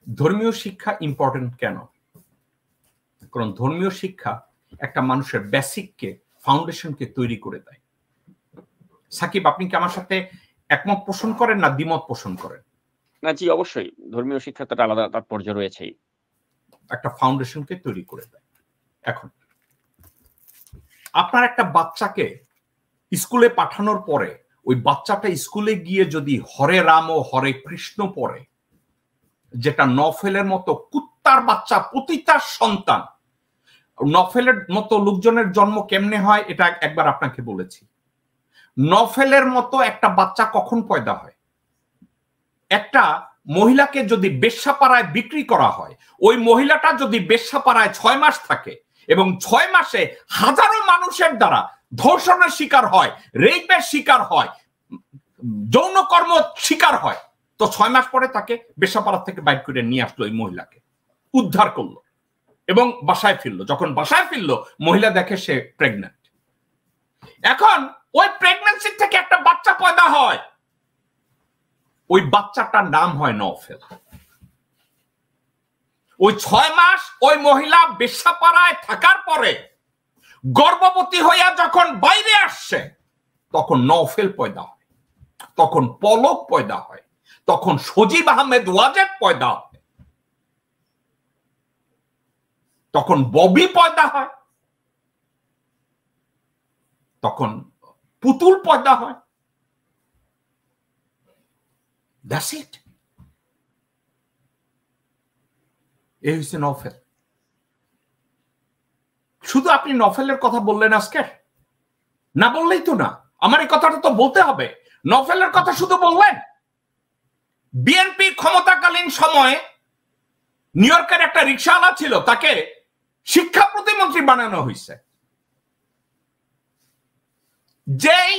ধর্মীয় শিক্ষা ইম্পর্টেন্ট কেন? কারণ ধর্মীয় শিক্ষা একটা মানুষের বেসিককে, ফাউন্ডেশনকে তৈরি করে দেয়। সাকিব, আপনি কি আমার সাথে একমত পোষণ করেন না দ্বিমত পোষণ করেন? না জি, অবশ্যই ধর্মীয় শিক্ষা তো আলাদা তাৎপর্য রয়েছেই, একটা ফাউন্ডেশনকে তৈরি করে দেয়। এখন আপনার একটা বাচ্চাকে স্কুলে পাঠানোর পরে ওই বাচ্চাটা স্কুলে গিয়ে যদি হরে রাম ও হরে কৃষ্ণ পড়ে, যেটা নফেলের মতো কুত্তার বাচ্চা, পতিতার সন্তান, নফেলের মতো লোকজনের জন্ম কেমনে হয় এটা একবার আপনাকে বলেছি। নফেলের মতো একটা বাচ্চা কখন পয়দা হয়? একটা মহিলাকে যদি বেশ্যাপাড়ায় বিক্রি করা হয়, ওই মহিলাটা যদি বেশ্যাপাড়ায় 6 মাস থাকে এবং 6 মাসে হাজারো মানুষের দ্বারা ধর্ষণের শিকার হয়, রেপের শিকার হয়, যৌনকর্ম শিকার হয়, তো 6 মাস পরে তাকে বেশ্যাপাড়া থেকে বাইর করে নিয়ে আসলো, ওই মহিলাকে উদ্ধার করলো এবং বাসায় ফিরলো। যখন বাসায় ফিরলো, মহিলা দেখে সে প্রেগন্যান্ট। এখন ওই প্রেগন্যান্সি থেকে একটা বাচ্চা পয়দা হয়, ওই বাচ্চাটার নাম হয় নওফেল। ওই 6 মাস ওই মহিলা বেশ্যাপাড়ায় থাকার পরে গর্ভবতী হইয়া যখন বাইরে আসছে, তখন নওফেল পয়দা হয়, তখন পলক পয়দা হয়, তখন সজীব আহমেদ ওয়াজেদ পয়দা হয়, তখন ববি পয়দা হয়, তখন পুতুল পয়দা হয়। That's it. এই হচ্ছে নওফেল। শুধু আপনি নওফেলের কথা বললেন আজকে, না বললেই তো না, আমার এই কথাটা তো বলতে হবে। নওফেলের কথা শুধু বললেন? বিএনপি ক্ষমতাকালীন সময়ে নিউ ইয়র্কের একটা রিকশাওয়ালা ছিল, তাকে শিক্ষা প্রতিমন্ত্রী বানানো হয়েছে। যেই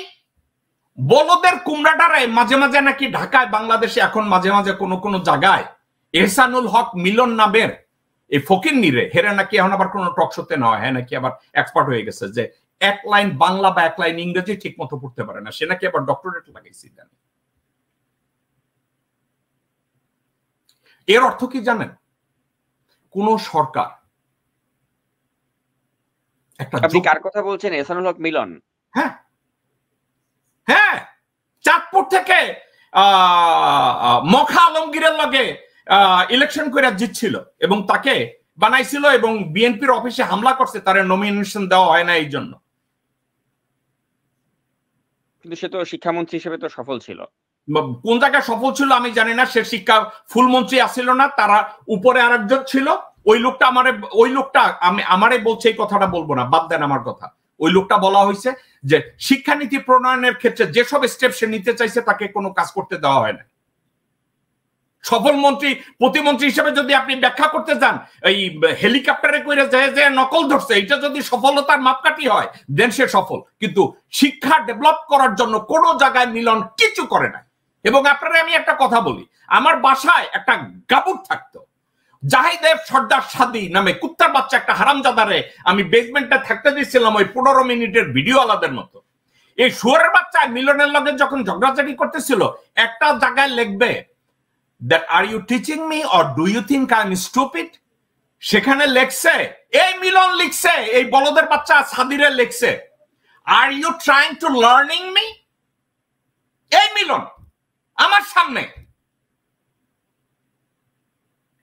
বলদের কুমড়াটারে মাঝে মাঝে নাকি ঢাকায়, বাংলাদেশে এখন মাঝে মাঝে কোন কোন জায়গায় এহসানুল হক মিলন নামের এই ফকির নিরে হেরে নাকি এখন আবার কোন টকশোতে নয়, হ্যাঁ নাকি আবার এক্সপার্ট হয়ে গেছে যে এক লাইন বাংলা বা এক লাইন ইংরেজি ঠিক মতো পড়তে পারে না, সে নাকি আবার ডক্টরেট লাগাইছে। এর অর্থ কি জানেন? কোন সরকার একটা, আপনি কার কথা বলছেন? এহসানুল হক মিলন? হ্যাঁ হ্যাঁ, চাঁদপুর থেকে মখা আলমগীরের লগে ইলেকশন করে জিতছিল এবং তাকে বানাইছিল এবং বিএনপির অফিসে হামলা করছে, তার নমিনেশন দেওয়া হয় না এই জন্য। কিন্তু সে তো শিক্ষামন্ত্রী হিসেবে তো সফল ছিল। কোন জায়গায় সফল ছিল আমি জানি না, সে শিক্ষা ফুল মন্ত্রী আসছিল না, তারা উপরে আরেকজন ছিল। ওই লোকটা আমারে বলছে, এই কথাটা বলবো না, বাদ দেন আমার কথা। ওই লোকটা বলা হয়েছে যে শিক্ষানীতি প্রণয়নের ক্ষেত্রে যেসব স্টেপ সে নিতে চাইছে তাকে কোনো কাজ করতে দেওয়া হয় না। সফল মন্ত্রী প্রতিমন্ত্রী হিসেবে যদি আপনি ব্যাখ্যা করতে যান, এই হেলিকপ্টারে করে যে নকল ধরছে, এটা যদি সফলতার মাপকাঠি হয় দেন সে সফল। কিন্তু শিক্ষা ডেভেলপ করার জন্য কোনো জায়গায় মিলন কিছু করে না। এবং আপনারা আমি একটা কথা বলি, আমার বাসায় একটা গাবুর থাকতো, জাহিদেব সর্দার সাদি নামে কুত্তার বাচ্চা একটা হারামজাদারে আমি বেসমেন্টে থাকতে দিয়েছিলাম, ওই 15 মিনিটের ভিডিও আলাদের মতো। এই শুয়ারের বাচ্চা মিলনের লগে যখন ঝগড়াঝাটি করতেছিল, একটা জায়গায় লিখবে that are you teaching me or do you think I'm stupid? সেখানে লেখছে, এই মিলন লিখছে, এই বলদের বাচ্চা সাদিরে লেখছে, are you trying to learning me? এই মিলন আমার সামনে।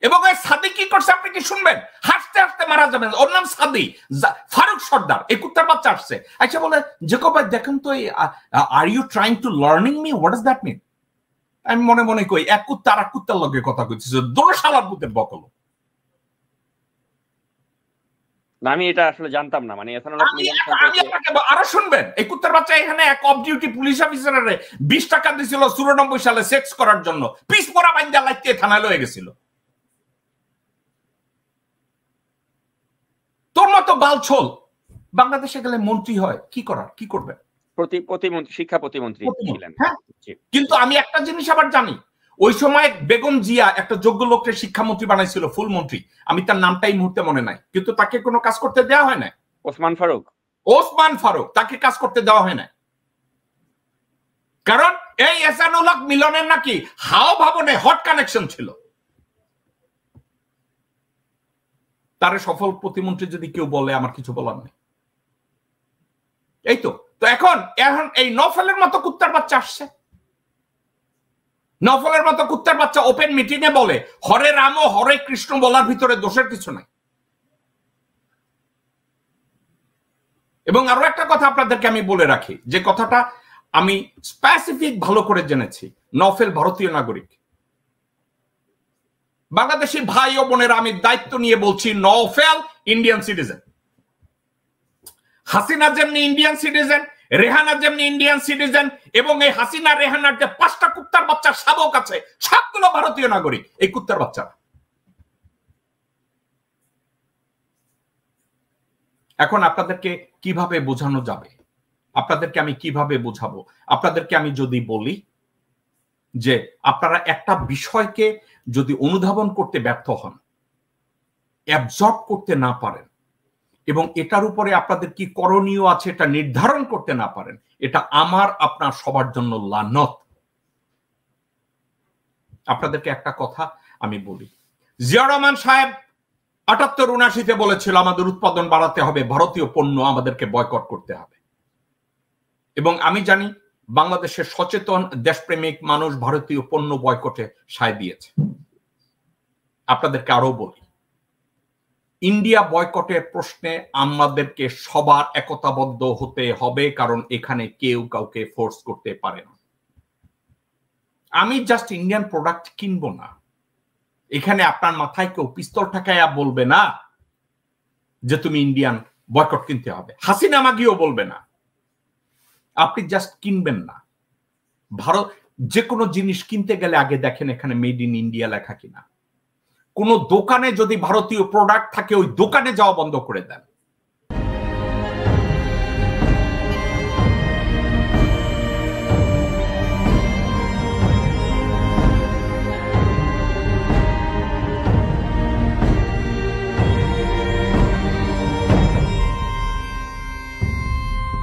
এবং এই সাদি কি করছে আপনি কি শুনবেন? হাসতে হাসতে মারা যাবেন। ওর নাম সাদি, ফারুক সর্দার, এই কুত্তার বাচ্চা আসছে, আচ্ছা বলে জেকব ভাই দেখেন তো, are you trying to learning me, what does that mean? আমি মনে মনে কই, এক কুত্তা আর এক কুত্তার লগে কথা কইতেছে, দোনো শালার পুতের বকল। আমি এটা আসলে জানতাম না, মানে আরো শুনবেন, এই কুত্তার বাচ্চা এখানে এক অফ ডিউটি পুলিশ অফিসারে 20 টাকা দিছিল 94 সালে সেক্স করার জন্য, পিস পরা বাইন্দা লাইতে থানায় লয়ে গেছিল। তোর মতো বালছল বাংলাদেশে গেলে মন্ত্রী হয়, কি করার, কি করবে? প্রতিমন্ত্রী, শিক্ষা প্রতিমন্ত্রী ছিলেন। কিন্তু আমি একটা জিনিস আবার জানি, ওই সময় বেগম জিয়া একটা যোগ্য লোককে শিক্ষামন্ত্রী বানাইছিল, ফুল মন্ত্রী, আমি তার নামটাই মুহূর্তে মনে নাই, কিন্তু তাকে কোনো কাজ করতে দেওয়া হয় না। ওসমান ফারুক, তাকে কাজ করতে দেওয়া হয় না, কারণ এই এহসানুল হক মিলনের নাকি হাও ভবনে হট কানেকশন ছিল। তারে সফল প্রতিমন্ত্রী যদি কেউ বলে আমার কিছু বলার নেই। এই তো এখন এই নফলের মতো কুত্তার বাচ্চা আসছে, নফলের মতো কুত্তার বাচ্চা ওপেন মিটিং এ বলে হরে রাম ও হরে কৃষ্ণ বলার ভিতরে দোষের কিছু নাই। এবং আরো একটা কথা আপনাদেরকে আমি বলে রাখি, যে কথাটা আমি স্পেসিফিক ভালো করে জেনেছি, নফল ভারতীয় নাগরিক। বাংলাদেশি ভাই ও বোনেরা আমি দায়িত্ব নিয়ে বলছি, নফল ইন্ডিয়ান সিটিজেন। হাসিনা যেমনি ইন্ডিয়ান সিটিজেন, রেহানা যেমনি ইন্ডিয়ান সিটিজেন, এবং এই হাসিনা রেহানার যে 5টা কুত্তার বাচ্চার শাবক আছে সবগুলো ভারতীয় নাগরিক। এই কুত্তার বাচ্চারা এখন আপনাদেরকে কিভাবে বোঝানো যাবে? আপনাদেরকে আমি কিভাবে বোঝাবো? আপনাদেরকে আমি যদি বলি যে আপনারা একটা বিষয়কে যদি অনুধাবন করতে ব্যর্থ হন, অ্যাবজর্ব করতে না পারেন, এবং এটার উপরে আপনাদের কি করণীয় আছে এটা নির্ধারণ করতে না পারেন, এটা আমার আপনার সবার জন্য লানত। আপনাদেরকে একটা কথা আমি বলি, জিয়া রহমান সাহেব 78-79-তে বলেছিল আমাদের উৎপাদন বাড়াতে হবে, ভারতীয় পণ্য আমাদেরকে বয়কট করতে হবে। এবং আমি জানি বাংলাদেশের সচেতন দেশপ্রেমিক মানুষ ভারতীয় পণ্য বয়কটে সায় দিয়েছে। আপনাদেরকে আরো বলি, ইন্ডিয়া বয়কটের প্রশ্নে আমাদেরকে সবার একতাবদ্ধ হতে হবে, কারণ এখানে কেউ কাউকে ফোর্স করতে পারে না। আমি জাস্ট ইন্ডিয়ান প্রোডাক্ট কিনবো না, এখানে আপনার মাথায় কেউ পিস্তল ঠাকাইয়া বলবে না যে তুমি ইন্ডিয়ান বয়কট কিনতে হবে। হাসিনা মাগিও বলবে না। আপনি জাস্ট কিনবেন না। ভারত যে কোনো জিনিস কিনতে গেলে আগে দেখেন এখানে মেড ইন ইন্ডিয়া লেখা কিনা। কোন দোকানে যদি ভারতীয় প্রোডাক্ট থাকে ওই দোকানে যাওয়া বন্ধ করে দেন।